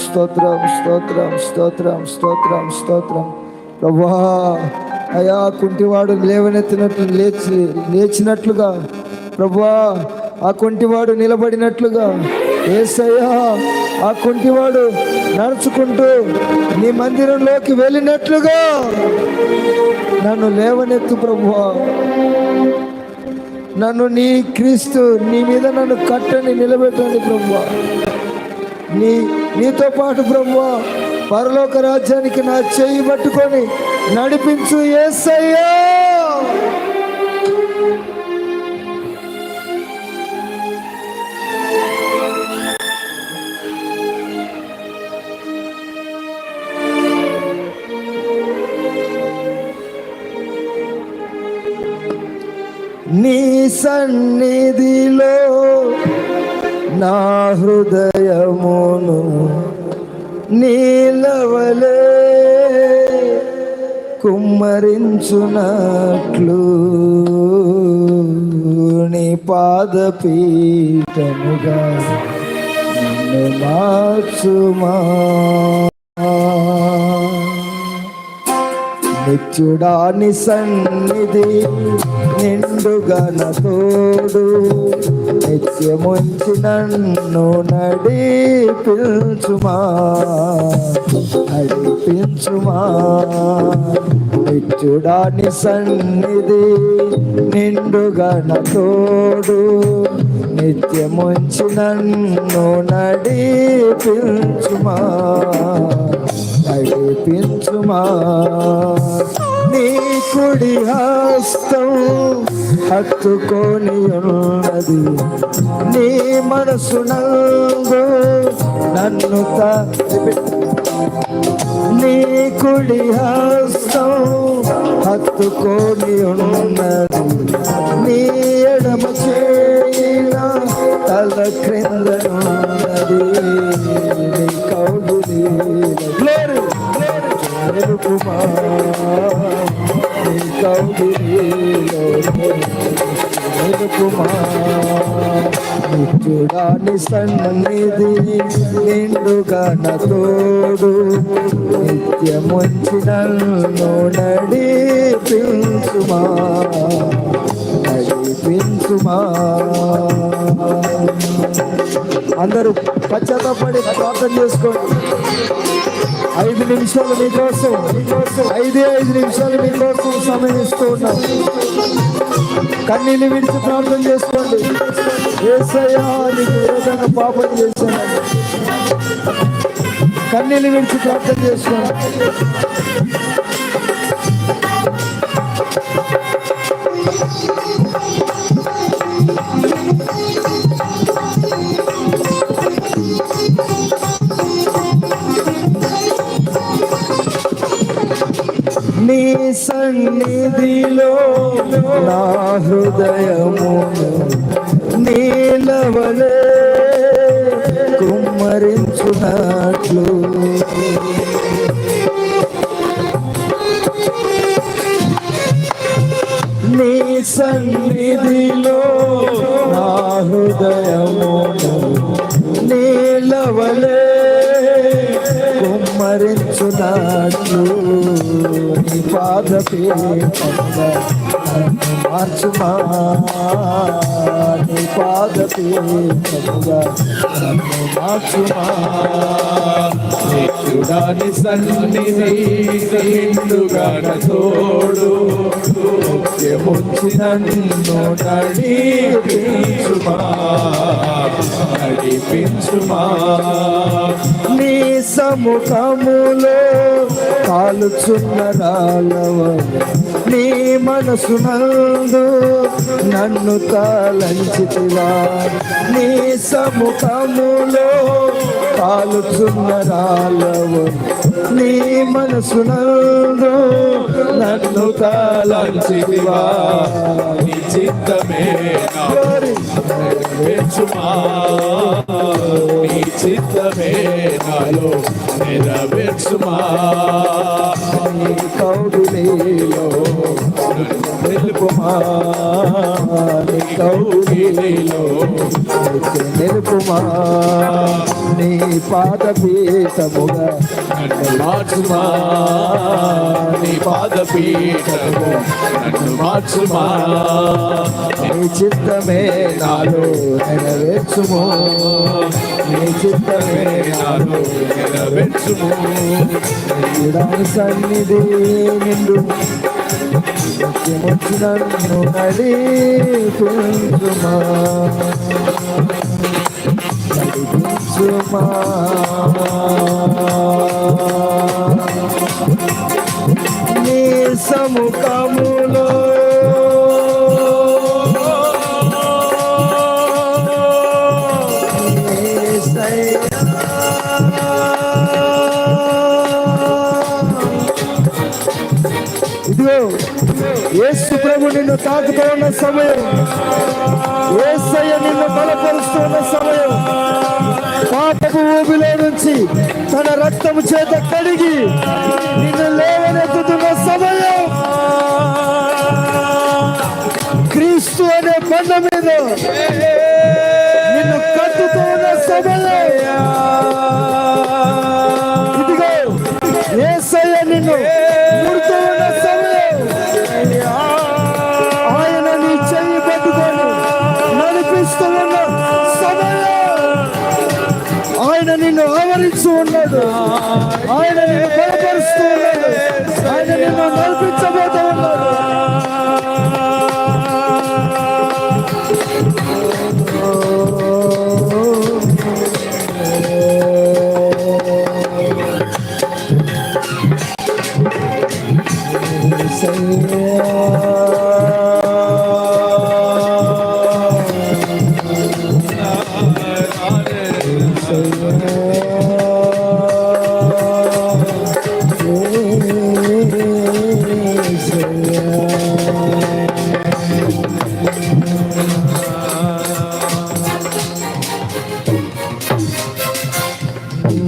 స్తోత్రం స్తోత్రం స్తోత్రం స్తోత్రం స్తోత్రం ప్రభువా. అయా కుంటివాడు లేవనెత్తినట్లు లేచినట్లుగా ప్రభువా, ఆ కుంటివాడు నిలబడినట్లుగా యేసయ్యా, ఆ కుంటివాడు నడుచుకుంటూ నీ మందిరంలోకి వెళ్ళినట్లుగా నన్ను లేవనెత్తు ప్రభువా. నన్ను నీ క్రీస్తు నీ మీద నన్ను కట్టని నిలబెట్టండి ప్రభువా. నీతో పాటు ప్రభువా పరలోక రాజ్యానికి నా చేయి పట్టుకొని నడిపించు యేసయ్యా. నీ సన్నిధిలో నా హృదయమును నీలవలే కుమ్మరించునట్లు నీ పాదపీఠముగా నన్ను మార్చుమా. నిత్యుడా నీ సన్నిధి నిండుగా నా తోడు, నిత్యముంచి నన్ను నడిపించుమా. నిత్యుడా నీ సన్నిధి నిండుగా నా తోడు, నిత్యముంచి నన్ను నడిపించుమా. నీ కుడి హస్తం హత్తుకొని ఉన్నది, నీ మనసునందు నన్ను నీ కుడి హస్తం హత్తుకొని ఉన్నది, నీ ఎడమ చేయిన తల క్రింద ఉన్నది. నీ కౌగులి నిత్యుడాని సన్నిధి నిండుగా నా తోడు, నిత్యముంచి నన్ను నడిపించుమా. అందరూ పశ్చాత్తాపడి ప్రార్థన చేసుకోండి. 5 నిమిషాలు మీకోసం, 5 నిమిషాలు మీకోసం సమయం ఇస్తూ ఉన్నాం. కన్నీళ్ళు విడిచి ప్రార్థన చేసుకోండి. యేసయ్యా నీకు ఏదైనా పాపం చేశాను, కన్నీళ్ళు విడిచి ప్రార్థన చేసుకోండి. నీ సన్నిధిలో నా హృదయమును నీలవలే కుమ్మరించునట్లు నీ సన్నిధిలో నా హృదయమును నీలవలే కుమ్మరించునట్లు నీ పాదపీఠముగా నన్ను మార్చుమా. నీ పాదపీఠముగా నన్ను మార్చుమా. నిత్యుడాని సన్నిధి నిండుగా నా తోడు, నిత్యముంచి నన్ను నడిపించుమా. నీ సముఖములో కాలుచున్న రాళ్ళవలె నీ మనసునందు నన్ను తాళంచితివా. నీ సముఖములో కాలుచున్న రాళ్ళవలె నీ మనసునందు నన్ను తాళంచితివా. నీ చిత్తమే నెరవేర్చుమా. నీ చిత్తమే నాలో నెరవేర్చుమా. నీ కౌగిలిలో నిలుపుమా, నీ కౌగిలిలో నిలుపుమా, నీ పాదపీఠముగా నన్ను మార్చుమా, నీ పాదపీఠము నన్ను మార్చుమా, నీ చిత్తమే నాలో నెరవేర్చుము, నీ చిత్తమే నాలో నెరవేర్చుము. దాని సన్నిధి నిండు ముఖ్యమొచ్చి నన్ను నడిపించుమా, నడిపించుమా, నీ సముఖములో ఇదిగో యేసు ప్రభు నిన్ను తాకుతూ ఉన్న సమయం, యేసయ్య నిన్ను బలపరుస్తున్న సమయం, పాపపు ఊబిలో నుంచి తన రక్తము చేత కడిగి నిన్ను లేవనెత్తుతున్న సమయం, క్రీస్తు అనే బండ మీద నిన్ను కట్టుతూ ఉన్న సమయం. ఇదిగో యేసయ్య నిన్ను ముడుతూ ఉన్న సమయం, ఆయన నీ చెయ్యి పట్టుకొని నడిపిస్తూ ఉన్న సమయం, ఆయన నిన్ను ఆవరిస్తూ ఉన్నాడు, ఆయన నిన్ను బలపరుస్తూ ఉన్నాడు, ఆయన నిన్ను నడిపించబోతూ ఉన్నాడు.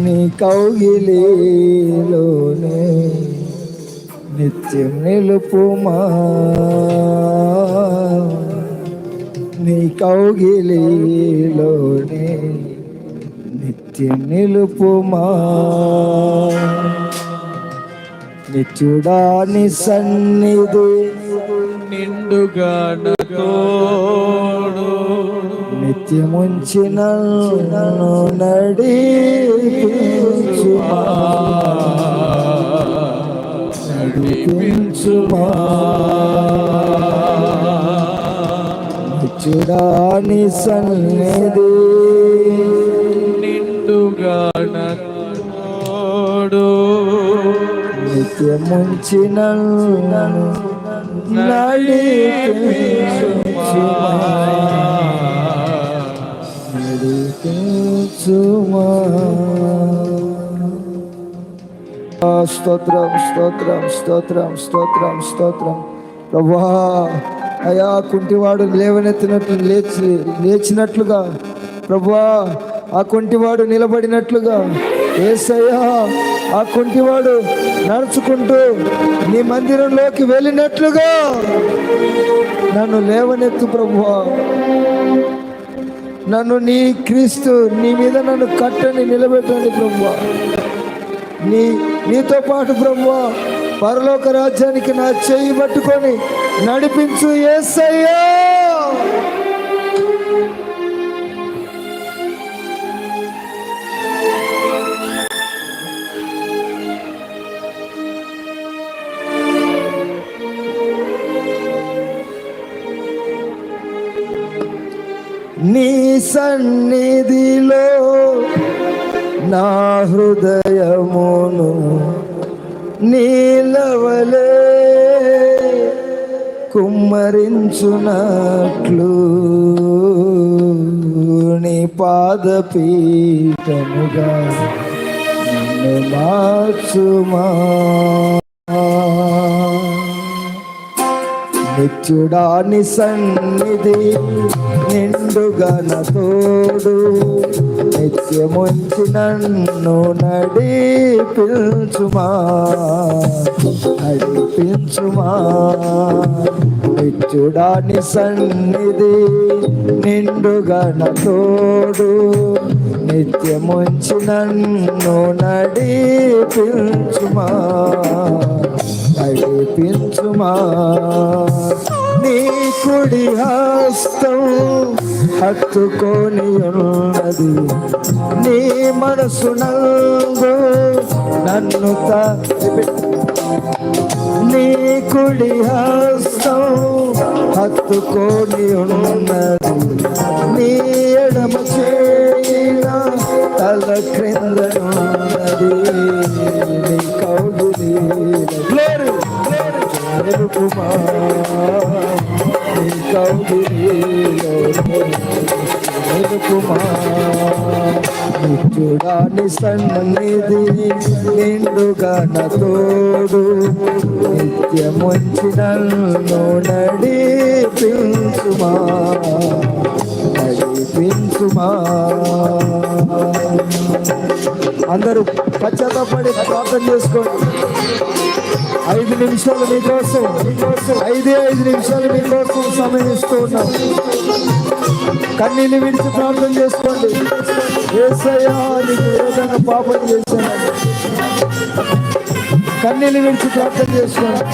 నీ కౌగిలిలోనే నిత్యం నిలుపుమా, నీ కౌగిలిలోనే నిత్యం నిలుపుమా, నిత్యుడా నీ సన్నిధి నిండుగా నా తోడు, నిత్యముంచి నన్ను నడిపించుమా, నడిపించుమా, నిత్యుడా నీ సన్నిధి నిండుగా నా తోడు, నిత్యముంచి నన్ను నడిపించుమా, నడిపించుమా. స్తోత్రం స్తోత్రం స్తోత్రం స్తోత్రం స్తోత్రం. ప్రభువా, అయా కుంటివాడు లేవనెత్తినట్లు లేచినట్లుగా, ప్రభువా ఆ కుంటివాడు నిలబడినట్లుగా, యేసయ్యా ఆ కుంటివాడు నడుచుకుంటూ నీ మందిరంలోకి వెళ్ళినట్లుగా నన్ను లేవనెత్తు ప్రభువా. నన్ను నీ క్రీస్తు నీ మీద నన్ను కట్టని నిలబెట్టండి ప్రభువా. నీతో పాటు ప్రభువా పరలోక రాజ్యానికి నా చేయి పట్టుకొని నడిపించు యేసయ్యా. నీ సన్నిధిలో నా హృదయమును నీలవలే కుమ్మరించునట్లు నీ పాదపీఠముగా నన్ను మార్చుమా. నిత్యుడాని సన్నిధి నిండుగా నా తోడు, నిత్యముంచి నన్ను నడిపించుమా. నిత్యుడాని సన్నిధి నిండుగా నా తోడు, నిత్యముంచి నన్ను నడిపించుమా. నీ కుడి హస్తం హత్తుకొని ఉన్నది, నీ మనసు నందు నన్ను నీ కుడి హస్తం హత్తుకొని ఉన్నది, నీ ఎడమ చేయిన తల క్రింద ఉన్నది. నీ కౌలు నిలుపుమా, నీ కౌలు నిలుపుమా. నిత్యుడాని సన్నిధి నిండుగా నా తోడు, నిత్యముంచి నన్ను నడిపించుమా. అందరూ పశ్చాత్తాపడి ప్రార్థన చేసుకోండి. 5 నిమిషాలు మీకోసం, 5 నిమిషాలు మీకోసం సమయం ఇస్తూ ఉన్నాం. కన్నీళ్ళు విడిచి ప్రార్థన చేసుకోండి. యేసయ్యా నీకు ఏదైనా పాపం చేశాను, కన్నీళ్ళు విడిచి ప్రార్థన చేసుకోండి.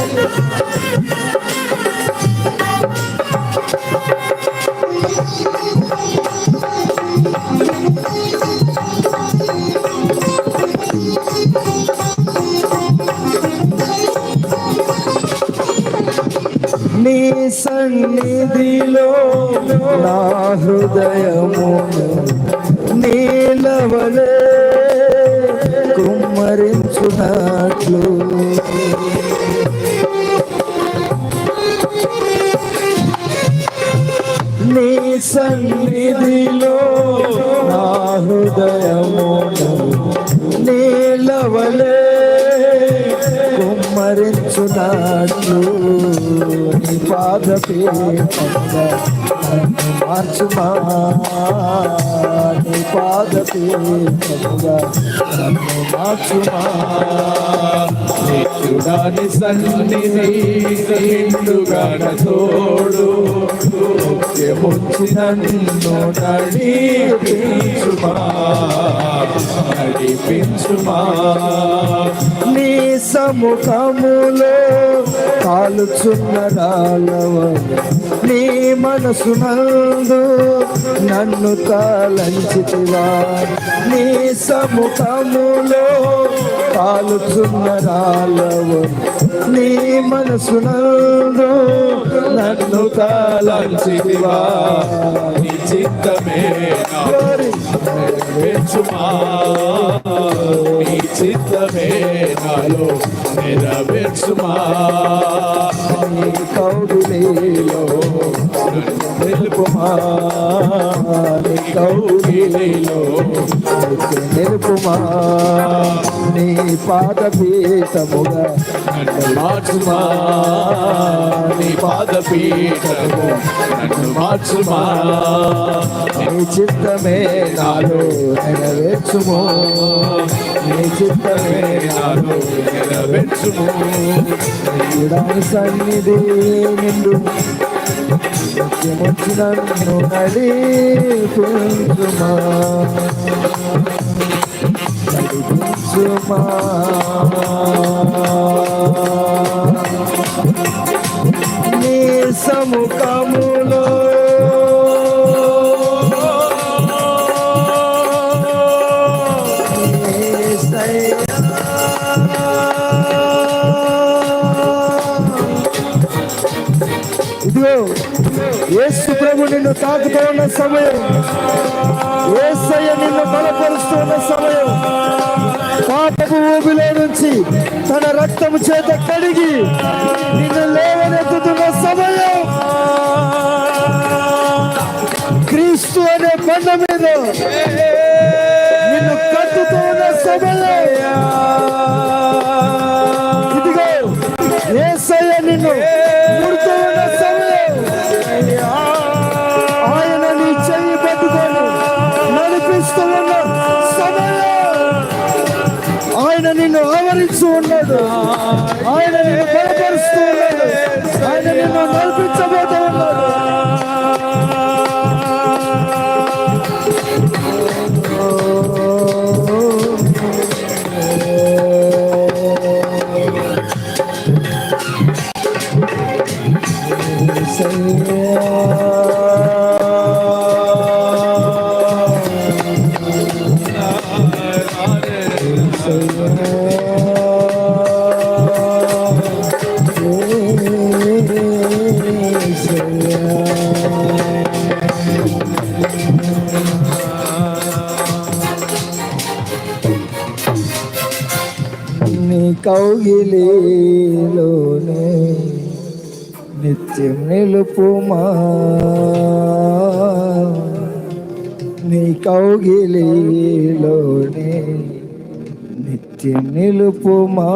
నీ సన్నిధిలో నా హృదయమును నీలవలే కుమ్మరించునట్లు, నీ సన్నిధిలో నా హృదయమును నీలవలే కుమ్మరించునట్లు, నీ పాదపీఠముగా నన్ను మార్చుమా. నీ పాదపీఠముగా నన్ను మార్చుమా. నిత్యుడాని సన్నిధి నిండుగా నా తోడు, నిత్యముంచి నన్ను నడిపించుమా. నీ సముఖములో కాలుచున్న రాళ్ళవలె నీ మనసు నందు నన్ను తాళంచితివా. నీ సముఖములో కాలుచున్న రాళ్ళవలె నీ మనసు నందు నన్ను తాళంచితివా. నీ చిత్తమే నెరవేర్చుమా, నీ చిత్తమే నాలో నెరవేర్చుమా. నీ కౌగిలిలో నిలుపుమా, నీ కౌగిలిలో నిలుపుమా. నీ పాదపీఠముగా నన్ను మార్చుమా, నీ పాదపీఠము నన్ను మార్చుమా. నీ చిత్తమే నాలో నెరవేర్చుము, నీ చిత్తమే నాలో నెరవేర్చుము. నిత్యుడాని సన్నిధి నిండు నిత్యముంచి నన్ను నడిపించుమా. నీ సముఖములో ఇదిగో యేసు ప్రభు నిన్ను తాకుతూ ఉన్న సమయం, యేసయ్య నిన్ను బలపరుస్తున్న సమయం, పాపపు ఊబిలో నుంచి తన రక్తము చేత కడిగి నిన్ను లేవనెత్తుతున్న సమయం, క్రీస్తు అనే బండ మీద నిన్ను కట్టుతూ ఉన్న సమయం. ఇదిగో యేసయ్య నిన్ను ముడుతూ ఉన్న సమయం. ఆయన నిన్ను ఆవరిస్తూ ఉన్నాడు. ఆయన నిన్ను బలపరుస్తూ ఉన్నాడు. ఆయన నిన్ను నడిపించబోతూ ఉన్నాడు. నీ కౌగిలిలోనే నిత్యం నిలుపుమా, నీ కౌగిలిలోనే నిత్యం నిలుపుమా.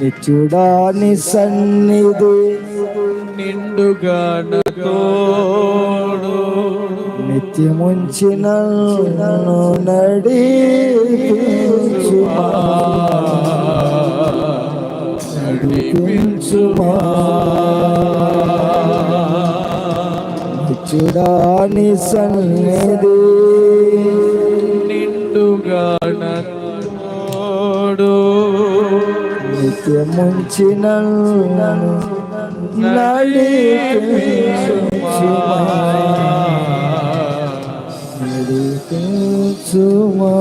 నిత్యుడాని సన్నిధి నిండుగా నతోడు నిత్యముంచిన నడిపించుమా, నడిపించుమా. నిత్యుడాని సన్నిధి నిండుగా నతోడు నిత్యముంచిన నడిపించుమా, నడిపించుమా.